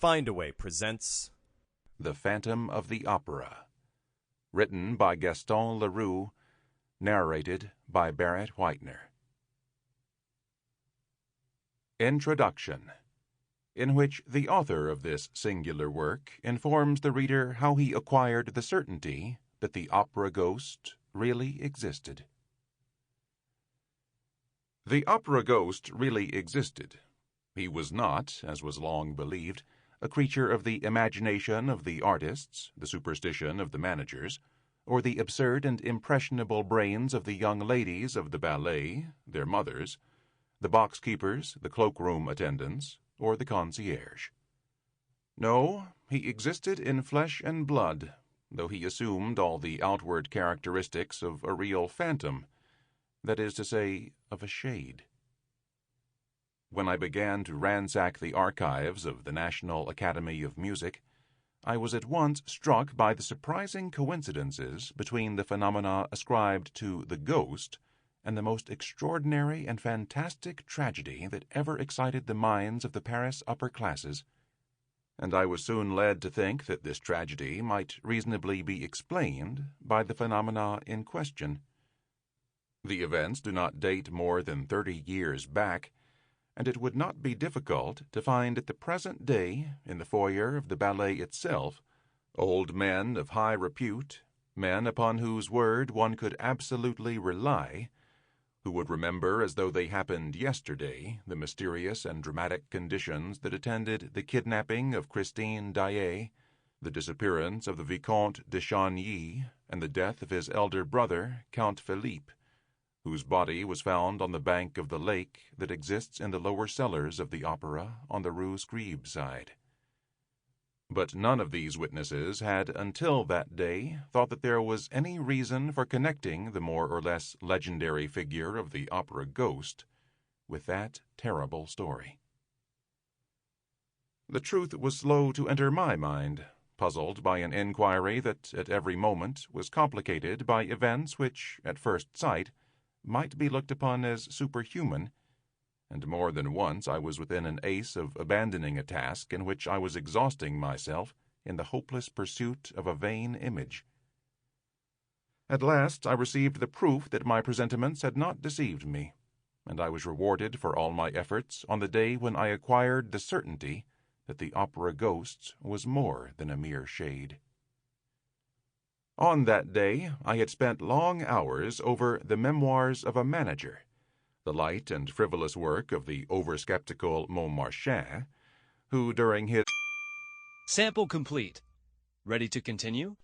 Findaway presents The Phantom of the Opera, written by Gaston Leroux, narrated by Barrett Whitener. Introduction, in which the author of this singular work informs the reader how he acquired the certainty that the opera ghost really existed. The opera ghost really existed. He was not, as was long believed, a creature of the imagination of the artists, the superstition of the managers, or the absurd and impressionable brains of the young ladies of the ballet, their mothers, the box-keepers, the cloakroom attendants, or the concierge. No, he existed in flesh and blood, though he assumed all the outward characteristics of a real phantom, that is to say, of a shade. When I began to ransack the archives of the National Academy of Music, I was at once struck by the surprising coincidences between the phenomena ascribed to the ghost and the most extraordinary and fantastic tragedy that ever excited the minds of the Paris upper classes, and I was soon led to think that this tragedy might reasonably be explained by the phenomena in question. The events do not date more than 30 years back, and it would not be difficult to find at the present day, in the foyer of the ballet itself, old men of high repute, men upon whose word one could absolutely rely, who would remember as though they happened yesterday the mysterious and dramatic conditions that attended the kidnapping of Christine Daae, the disappearance of the Vicomte de Chagny, and the death of his elder brother, Count Philippe, whose body was found on the bank of the lake that exists in the lower cellars of the opera on the Rue Scribe side. But none of these witnesses had until that day thought that there was any reason for connecting the more or less legendary figure of the opera ghost with that terrible story. The truth was slow to enter my mind, puzzled by an inquiry that at every moment was complicated by events which, at first sight, might be looked upon as superhuman, and more than once I was within an ace of abandoning a task in which I was exhausting myself in the hopeless pursuit of a vain image. At last I received the proof that my presentiments had not deceived me, and I was rewarded for all my efforts on the day when I acquired the certainty that the opera ghost was more than a mere shade. On that day I had spent long hours over The Memoirs of a Manager, the light and frivolous work of the over-skeptical Montmarchand, who during his... Sample complete. Ready to continue?